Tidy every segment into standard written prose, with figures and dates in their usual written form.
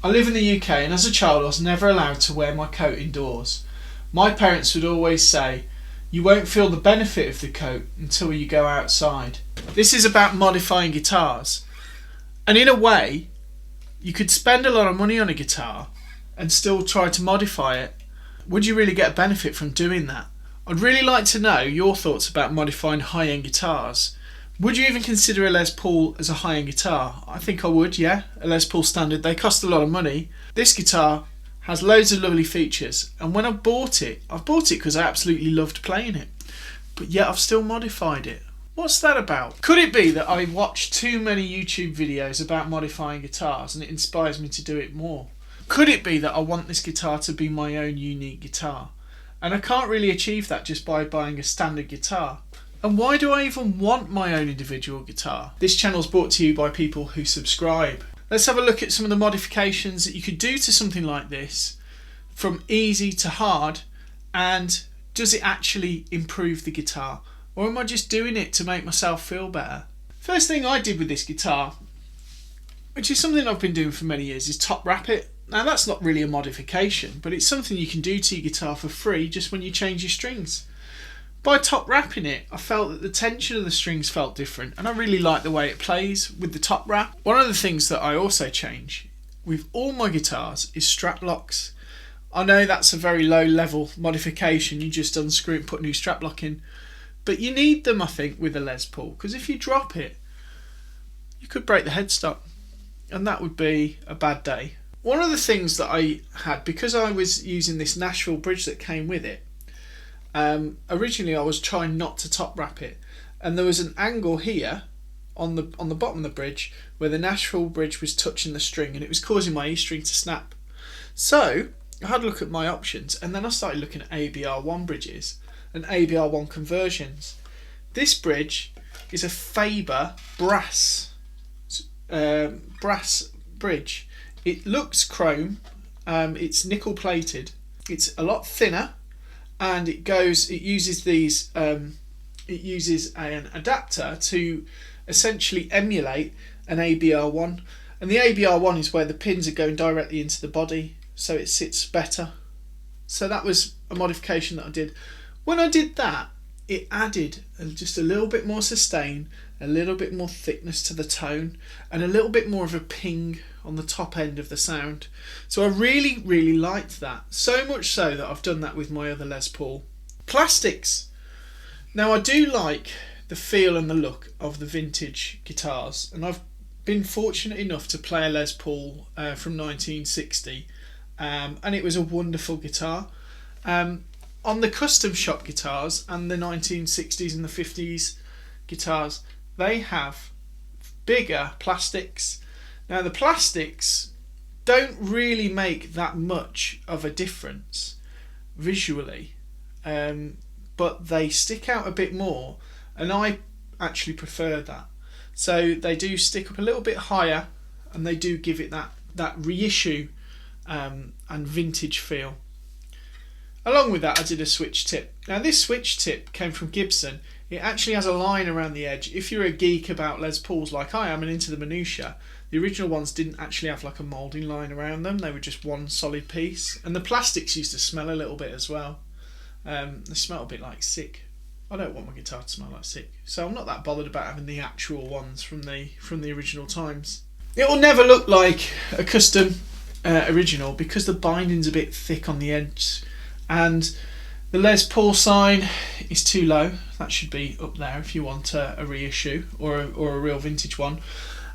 I live in the UK, and as a child I was never allowed to wear my coat indoors. My parents would always say, you won't feel the benefit of the coat until you go outside. This is about modifying guitars. And in a way, you could spend a lot of money on a guitar and still try to modify it. Would you really get a benefit from doing that? I'd really like to know your thoughts about modifying high-end guitars. Would you even consider a Les Paul as a high-end guitar? I think I would, yeah. A Les Paul Standard. They cost a lot of money. This guitar has loads of lovely features, and when I bought it, I've bought it because I absolutely loved playing it. But yet I've still modified it. What's that about? Could it be that I watch too many YouTube videos about modifying guitars and it inspires me to do it more? Could it be that I want this guitar to be my own unique guitar? And I can't really achieve that just by buying a standard guitar. And why do I even want my own individual guitar? This channel's brought to you by people who subscribe. Let's have a look at some of the modifications that you could do to something like this, from easy to hard, and does it actually improve the guitar? Or am I just doing it to make myself feel better? First thing I did with this guitar, which is something I've been doing for many years, is top wrap it. Now that's not really a modification, but it's something you can do to your guitar for free just when you change your strings. By top wrapping it, I felt that the tension of the strings felt different, and I really like the way it plays with the top wrap. One of the things that I also change with all my guitars is strap locks. I know that's a very low level modification, you just unscrew and put a new strap lock in, but you need them I think with a Les Paul, because if you drop it you could break the headstock and that would be a bad day. One of the things that I had, because I was using this Nashville bridge that came with it, originally I was trying not to top wrap it, and there was an angle here on the bottom of the bridge where the Nashville bridge was touching the string and it was causing my E string to snap. So I had a look at my options, and then I started looking at ABR1 bridges and ABR1 conversions. This bridge is a Faber brass bridge. It looks chrome, it's nickel plated, it's a lot thinner, and it uses an adapter to essentially emulate an ABR1, and the ABR1 is where the pins are going directly into the body, so it sits better. So that was a modification that I did. When I did that, it added just a little bit more sustain, a little bit more thickness to the tone, and a little bit more of a ping on the top end of the sound. So I really liked that, so much so that I've done that with my other Les Paul. Plastics. Now I do like the feel and the look of the vintage guitars, and I've been fortunate enough to play a Les Paul from 1960, and it was a wonderful guitar. On the Custom Shop guitars and the 1960s and the 50s guitars, they have bigger plastics. Now the plastics don't really make that much of a difference visually, but they stick out a bit more, and I actually prefer that. So they do stick up a little bit higher, and they do give it that reissue and vintage feel. Along with that, I did a switch tip. Now this switch tip came from Gibson. It actually has a line around the edge. If you're a geek about Les Pauls like I am and into the minutiae, the original ones didn't actually have like a moulding line around them. They were just one solid piece. And the plastics used to smell a little bit as well. They smell a bit like sick. I don't want my guitar to smell like sick, so I'm not that bothered about having the actual ones from the original times. It will never look like a custom original because the binding's a bit thick on the edge, and the Les Paul sign is too low. That should be up there if you want a reissue or a real vintage one.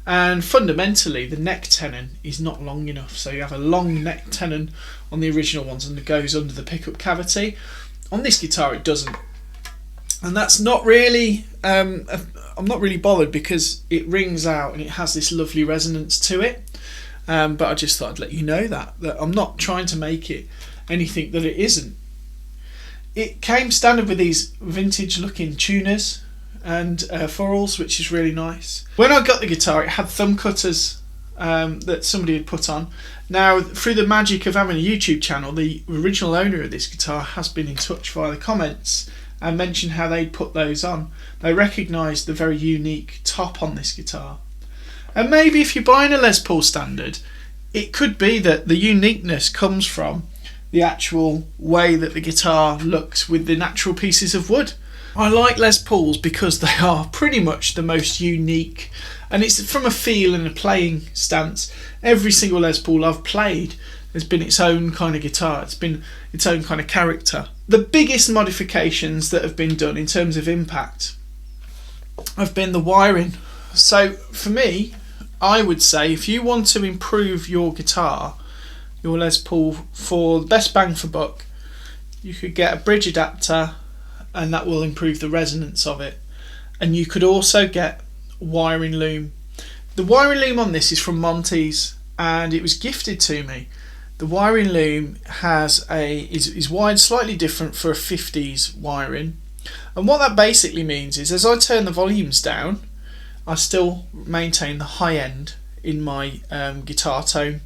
And fundamentally, the neck tenon is not long enough, so you have a long neck tenon on the original ones and it goes under the pickup cavity. On this guitar it doesn't, and that's not really I'm not really bothered because it rings out and it has this lovely resonance to it, but I just thought I'd let you know that I'm not trying to make it anything that it isn't. It came standard with these vintage looking tuners and ferrules, which is really nice. When I got the guitar, it had thumb cutters that somebody had put on. Now, through the magic of having a YouTube channel, the original owner of this guitar has been in touch via the comments and mentioned how they'd put those on. They recognised the very unique top on this guitar. And maybe if you're buying a Les Paul Standard, it could be that the uniqueness comes from the actual way that the guitar looks with the natural pieces of wood. I like Les Pauls because they are pretty much the most unique, and it's from a feel and a playing stance. Every single Les Paul I've played has been its own kind of guitar, it's been its own kind of character. The biggest modifications that have been done in terms of impact have been the wiring. So for me, I would say if you want to improve your guitar, your Les Paul, for the best bang for buck, you could get a bridge adapter and that will improve the resonance of it. And you could also get wiring loom. The wiring loom on this is from Monty's and it was gifted to me. The wiring loom is wired slightly different for a 50s wiring, and what that basically means is as I turn the volumes down, I still maintain the high end in my guitar tone.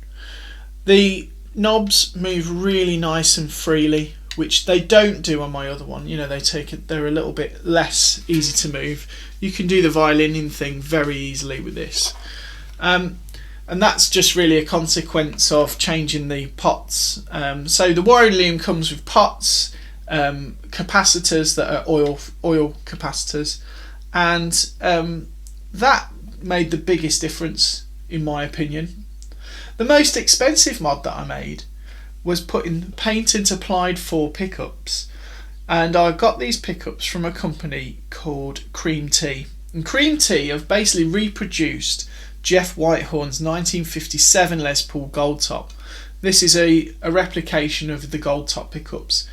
The knobs move really nice and freely, which they don't do on my other one. You know, they're a little bit less easy to move. You can do the violining thing very easily with this. And that's just really a consequence of changing the pots. So the wiring loom comes with pots, capacitors that are oil capacitors, and that made the biggest difference in my opinion. The most expensive mod that I made was putting painted applied for pickups, and I got these pickups from a company called Cream T, and Cream T have basically reproduced Jeff Whitehorn's 1957 Les Paul Gold Top. This is a replication of the Gold Top pickups.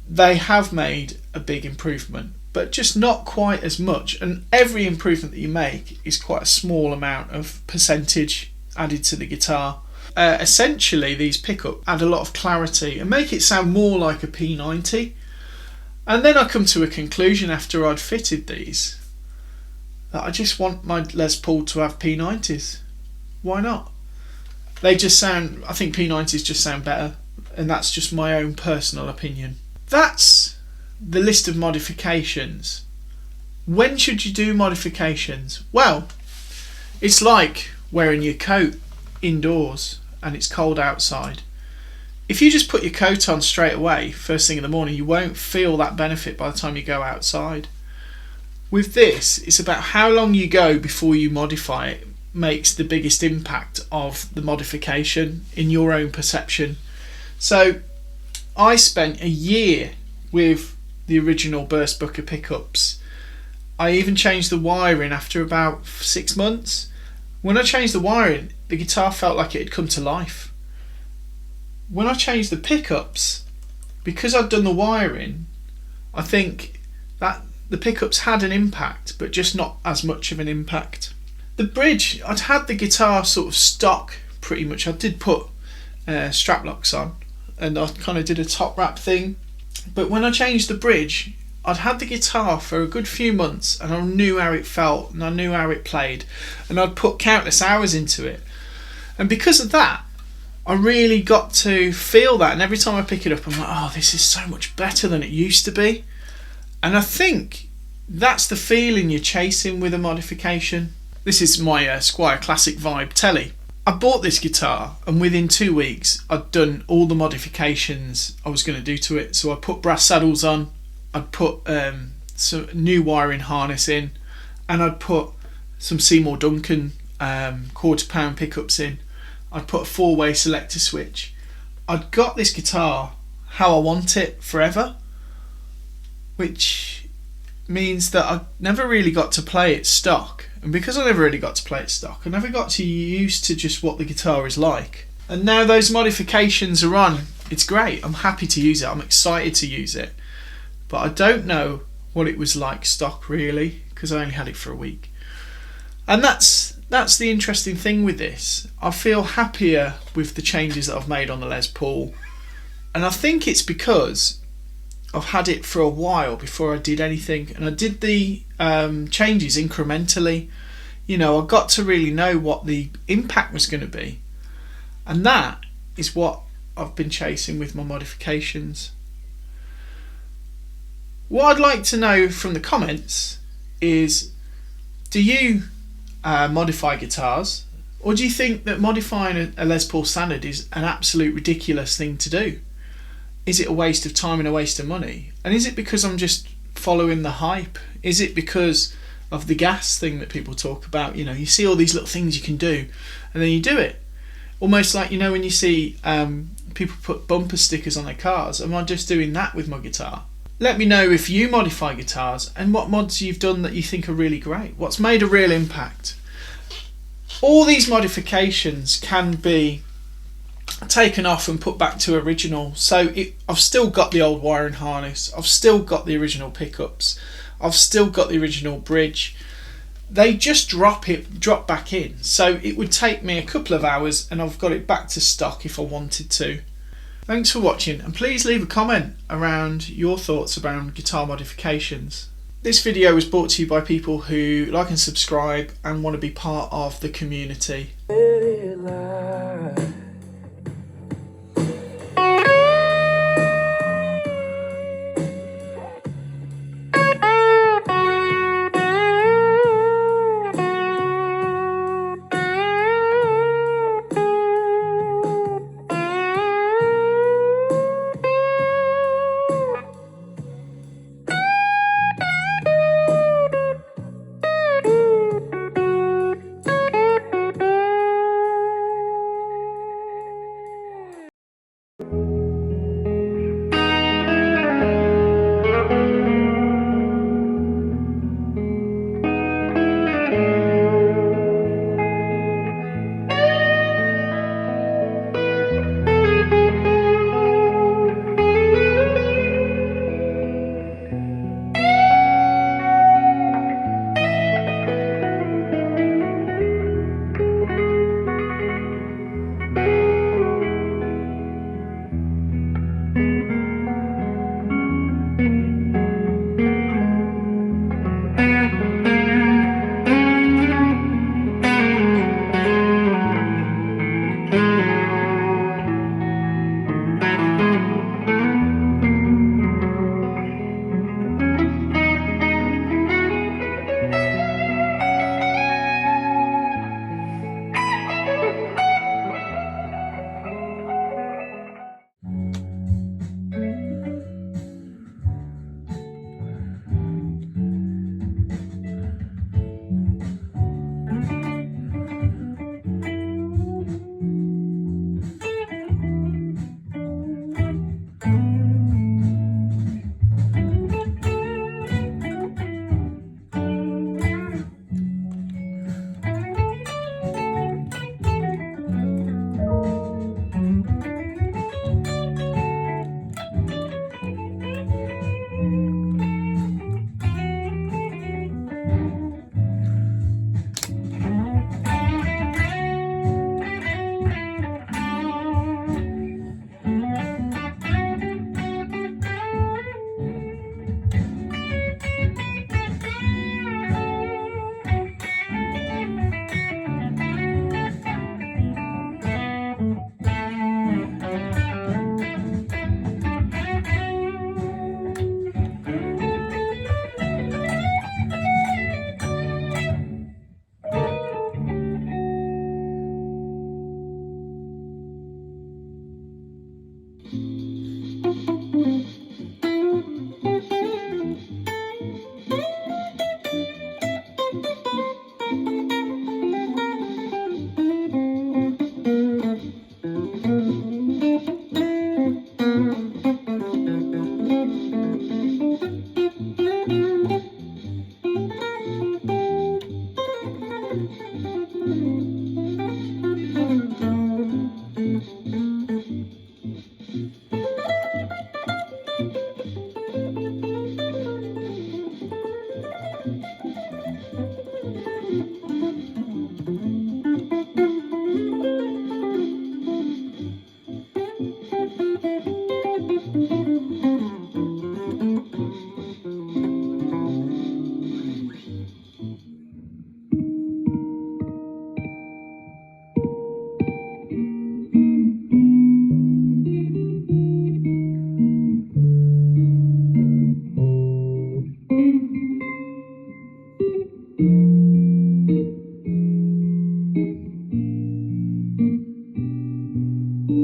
They have made a big improvement, but just not quite as much, and every improvement that you make is quite a small amount of percentage added to the guitar. Essentially these pickups add a lot of clarity and make it sound more like a P90, and then I come to a conclusion after I'd fitted these that I just want my Les Paul to have P90s. Why not? They just sound, I think P90s just sound better, and that's just my own personal opinion. That's the list of modifications. When should you do modifications? Well, it's like wearing your coat indoors and it's cold outside. If you just put your coat on straight away first thing in the morning, you won't feel that benefit by the time you go outside. With this, it's about how long you go before you modify it makes the biggest impact of the modification in your own perception. So I spent a year with the original Burst Booker pickups. I even changed the wiring after about 6 months. When I changed the wiring, the guitar felt like it had come to life. When I changed the pickups, because I'd done the wiring, I think that the pickups had an impact, but just not as much of an impact. The bridge, I'd had the guitar sort of stock pretty much. I did put straplocks on and I kind of did a top wrap thing, but when I changed the bridge, I'd had the guitar for a good few months and I knew how it felt and I knew how it played, and I'd put countless hours into it, and because of that I really got to feel that, and every time I pick it up I'm like, oh, this is so much better than it used to be. And I think that's the feeling you're chasing with a modification. This is my Squire Classic Vibe telly. I bought this guitar and within 2 weeks I'd done all the modifications I was going to do to it. So I put brass saddles on, I'd put some new wiring harness in, and I'd put some Seymour Duncan £1/4 pickups in. I'd put a 4-way selector switch. I'd got this guitar how I want it forever, which means that I never really got to play it stock, and because I never really got to play it stock, I never got to used to just what the guitar is like. And now those modifications are on, it's great, I'm happy to use it, I'm excited to use it, but I don't know what it was like stock really, because I only had it for a week. And that's the interesting thing with this. I feel happier with the changes that I've made on the Les Paul, and I think it's because I've had it for a while before I did anything, and I did the changes incrementally. You know, I got to really know what the impact was going to be, and that is what I've been chasing with my modifications. What I'd like to know from the comments is, do you modify guitars, Or do you think that modifying a Les Paul Standard is an absolute ridiculous thing to do? Is it a waste of time and a waste of money? And is it because I'm just following the hype? Is it because of the gas thing that people talk about? You know, you see all these little things you can do and then you do it. Almost like, you know, when you see people put bumper stickers on their cars. Am I just doing that with my guitar? Let me know if you modify guitars and what mods you've done that you think are really great. What's made a real impact? All these modifications can be taken off and put back to original. So I've still got the old wiring harness, I've still got the original pickups, I've still got the original bridge. They just drop back in. So it would take me a couple of hours and I've got it back to stock if I wanted to. Thanks for watching, and please leave a comment around your thoughts around guitar modifications. This video was brought to you by people who like and subscribe and want to be part of the community.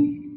you.